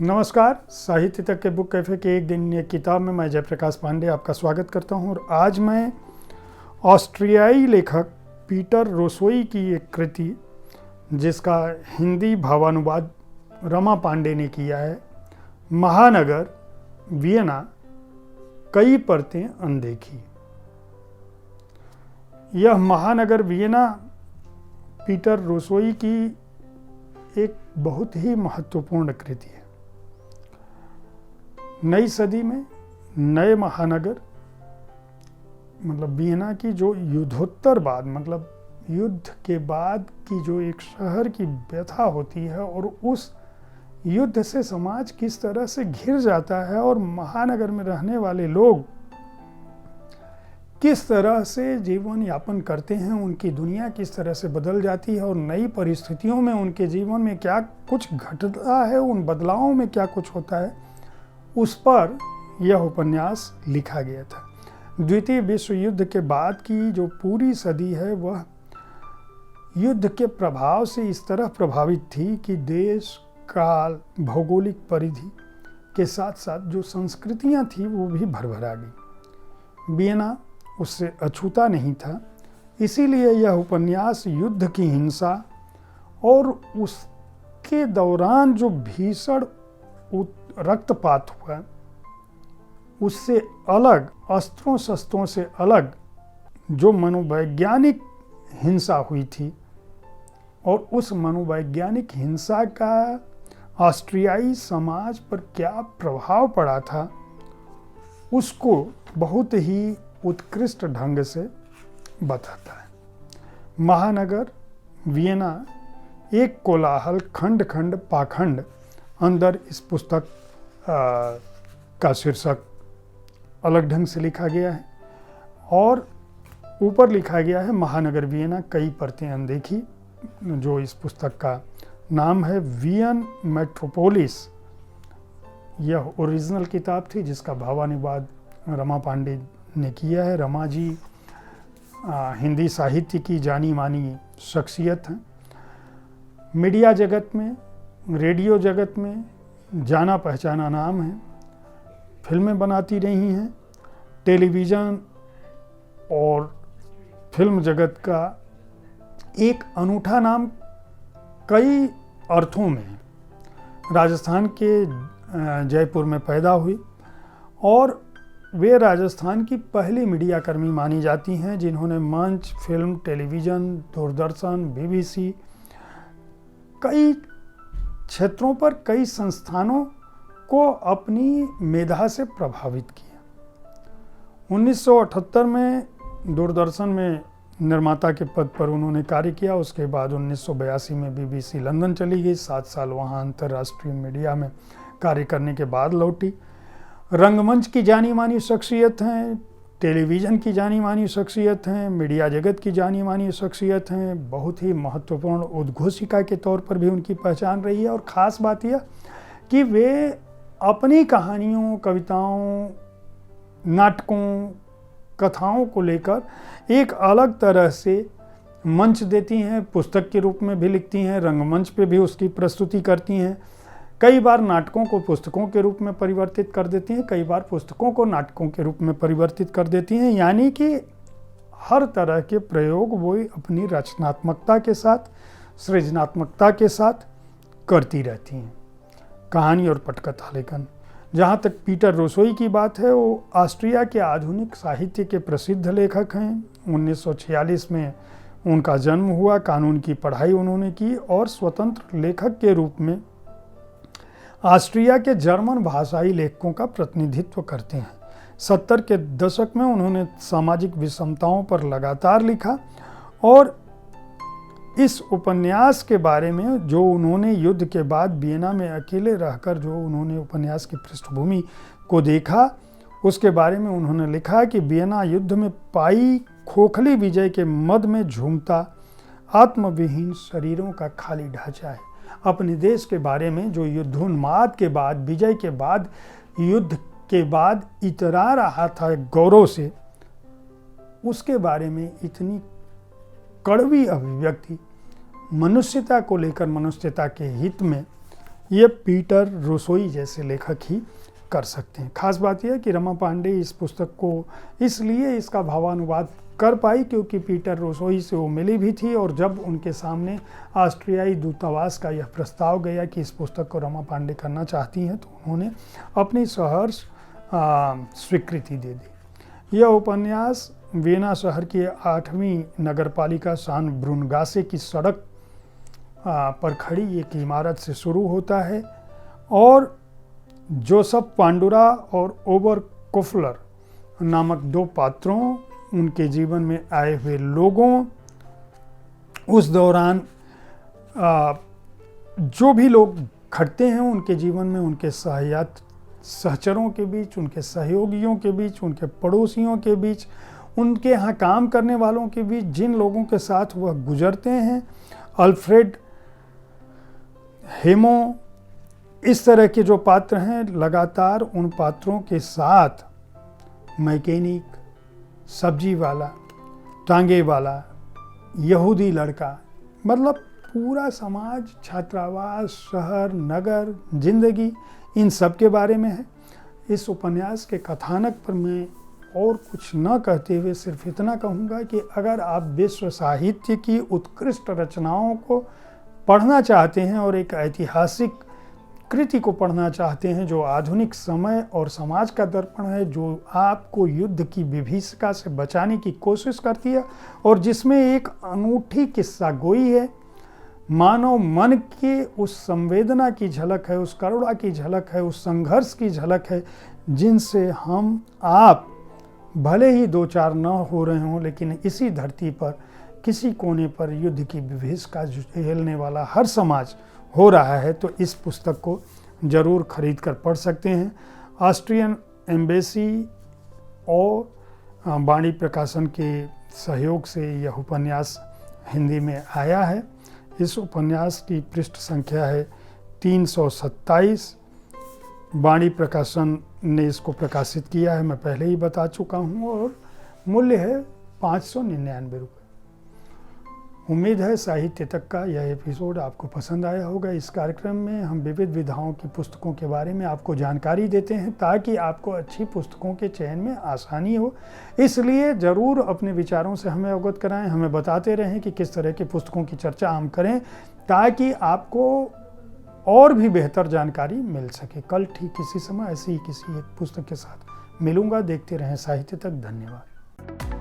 नमस्कार। साहित्य तक के बुक कैफ़े के एक दिन एक किताब में मैं जयप्रकाश पांडे आपका स्वागत करता हूं। और आज मैं ऑस्ट्रियाई लेखक पीटर रोसोई की एक कृति जिसका हिंदी भावानुवाद रमा पांडे ने किया है, महानगर वियना, कई परतें अनदेखी। यह महानगर वियना पीटर रोसोई की एक बहुत ही महत्वपूर्ण कृति है। नई सदी में नए महानगर मतलब वियना की जो युद्धोत्तर बाद मतलब युद्ध के बाद की जो एक शहर की व्यथा होती है और उस युद्ध से समाज किस तरह से घिर जाता है और महानगर में रहने वाले लोग किस तरह से जीवन यापन करते हैं, उनकी दुनिया किस तरह से बदल जाती है और नई परिस्थितियों में उनके जीवन में क्या कुछ घटता है, उन बदलावों में क्या कुछ होता है, उस पर यह उपन्यास लिखा गया था। द्वितीय विश्व युद्ध के बाद की जो पूरी सदी है वह युद्ध के प्रभाव से इस तरह प्रभावित थी कि देश, काल, भौगोलिक परिधि के साथ साथ जो संस्कृतियां थी वो भी भरभरा गई। वियना उससे अछूता नहीं था। इसीलिए यह उपन्यास युद्ध की हिंसा और उसके दौरान जो भीषण रक्तपात हुआ उससे अलग, अस्त्रों शस्त्रों से अलग जो मनोवैज्ञानिक हिंसा हुई थी और उस मनोवैज्ञानिक हिंसा का ऑस्ट्रियाई समाज पर क्या प्रभाव पड़ा था, उसको बहुत ही उत्कृष्ट ढंग से बताता है। महानगर वियना एक कोलाहल, खंड खंड, पाखंड अंदर इस पुस्तक का शीर्षक अलग ढंग से लिखा गया है और ऊपर लिखा गया है महानगर वियना, कई परतें अनदेखी, जो इस पुस्तक का नाम है। वियन मेट्रोपोलिस यह ओरिजिनल किताब थी जिसका भावानुवाद रमा पांडे ने किया है। रमा जी हिंदी साहित्य की जानी मानी शख्सियत हैं। मीडिया जगत में, रेडियो जगत में जाना पहचाना नाम है। फिल्में बनाती रही हैं। टेलीविज़न और फिल्म जगत का एक अनूठा नाम कई अर्थों में है। राजस्थान के जयपुर में पैदा हुई और वे राजस्थान की पहली मीडिया कर्मी मानी जाती हैं जिन्होंने मंच, फिल्म, टेलीविज़न, दूरदर्शन, बीबीसी, कई क्षेत्रों पर कई संस्थानों को अपनी मेधा से प्रभावित किया। 1978 में दूरदर्शन में निर्माता के पद पर उन्होंने कार्य किया। उसके बाद 1982 में बीबीसी लंदन चली गई। 7 साल वहाँ अंतर्राष्ट्रीय मीडिया में कार्य करने के बाद लौटी। रंगमंच की जानी मानी शख्सियत हैं, टेलीविज़न की जानी मानी शख्सियत हैं, मीडिया जगत की जानी मानी शख्सियत हैं। बहुत ही महत्वपूर्ण उद्घोषिका के तौर पर भी उनकी पहचान रही है। और ख़ास बात यह कि वे अपनी कहानियों, कविताओं, नाटकों, कथाओं को लेकर एक अलग तरह से मंच देती हैं। पुस्तक के रूप में भी लिखती हैं, रंगमंच पे भी उसकी प्रस्तुति करती हैं। कई बार नाटकों को पुस्तकों के रूप में परिवर्तित कर देती हैं, कई बार पुस्तकों को नाटकों के रूप में परिवर्तित कर देती हैं। यानी कि हर तरह के प्रयोग वो अपनी रचनात्मकता के साथ, सृजनात्मकता के साथ करती रहती हैं। कहानी और पटकथा लेखन, जहाँ तक पीटर रोसोई की बात है, वो ऑस्ट्रिया के आधुनिक साहित्य के प्रसिद्ध लेखक हैं। 1946 में उनका जन्म हुआ। कानून की पढ़ाई उन्होंने की और स्वतंत्र लेखक के रूप में ऑस्ट्रिया के जर्मन भाषाई लेखकों का प्रतिनिधित्व करते हैं। 70 के दशक में उन्होंने सामाजिक विषमताओं पर लगातार लिखा और इस उपन्यास के बारे में जो उन्होंने युद्ध के बाद वियना में अकेले रहकर जो उन्होंने उपन्यास की पृष्ठभूमि को देखा, उसके बारे में उन्होंने लिखा कि वियना युद्ध में पाई खोखली विजय के मद में झूमता आत्मविहीन शरीरों का खाली ढांचा है। अपने देश के बारे में जो युद्धोन्माद के बाद, विजय के बाद, युद्ध के बाद इतरा रहा था गौरव से, उसके बारे में इतनी कड़वी अभिव्यक्ति मनुष्यता को लेकर, मनुष्यता के हित में ये पीटर रुसोई जैसे लेखक ही कर सकते हैं। खास बात यह है कि रमा पांडे इस पुस्तक को इसलिए इसका भावानुवाद कर पाई क्योंकि पीटर रुसोई से वो मिली भी थी, और जब उनके सामने ऑस्ट्रियाई दूतावास का यह प्रस्ताव गया कि इस पुस्तक को रमा पांडे करना चाहती हैं, तो उन्होंने अपनी सहर्ष स्वीकृति दे दी। यह उपन्यास वियना शहर की 8वीं नगरपालिका सान ब्रुनगासे की सड़क पर खड़ी एक इमारत से शुरू होता है और जोसेफ पांडुरा और ओबर कोफलर नामक 2 पात्रों, उनके जीवन में आए हुए लोगों, उस दौरान जो भी लोग घटते हैं उनके जीवन में, उनके सहचरों के बीच, उनके सहयोगियों के बीच, उनके पड़ोसियों के बीच, उनके यहाँ काम करने वालों के बीच, जिन लोगों के साथ वह गुजरते हैं, अल्फ्रेड हेमो, इस तरह के जो पात्र हैं, लगातार उन पात्रों के साथ मैकेनिक, सब्जी वाला, टांगे वाला, यहूदी लड़का, मतलब पूरा समाज, छात्रावास, शहर, नगर, जिंदगी, इन सब के बारे में है। इस उपन्यास के कथानक पर मैं और कुछ न कहते हुए सिर्फ इतना कहूँगा कि अगर आप विश्व साहित्य की उत्कृष्ट रचनाओं को पढ़ना चाहते हैं और एक ऐतिहासिक कृति को पढ़ना चाहते हैं जो आधुनिक समय और समाज का दर्पण है, जो आपको युद्ध की विभीषिका से बचाने की कोशिश करती है और जिसमें एक अनूठी किस्सा गोई है, मानव मन के उस संवेदना की झलक है, उस करुणा की झलक है, उस संघर्ष की झलक है, जिनसे हम आप भले ही 2-4 न हो रहे हों, लेकिन इसी धरती पर किसी कोने पर युद्ध की विभीषिका झेलने वाला हर समाज हो रहा है। तो इस पुस्तक को ज़रूर खरीद कर पढ़ सकते हैं। ऑस्ट्रियन एम्बेसी और बाणी प्रकाशन के सहयोग से यह उपन्यास हिंदी में आया है। इस उपन्यास की पृष्ठ संख्या है 327। बाणी प्रकाशन ने इसको प्रकाशित किया है, मैं पहले ही बता चुका हूँ, और मूल्य है 599 रुपये। उम्मीद है साहित्य तक का यह एपिसोड आपको पसंद आया होगा। इस कार्यक्रम में हम विविध विधाओं की पुस्तकों के बारे में आपको जानकारी देते हैं ताकि आपको अच्छी पुस्तकों के चयन में आसानी हो। इसलिए ज़रूर अपने विचारों से हमें अवगत कराएं, हमें बताते रहें कि किस तरह की पुस्तकों की चर्चा हम करें ताकि आपको और भी बेहतर जानकारी मिल सके। कल ठीक इसी समय ऐसी ही किसी एक पुस्तक के साथ मिलूंगा। देखते रहें साहित्य तक। धन्यवाद।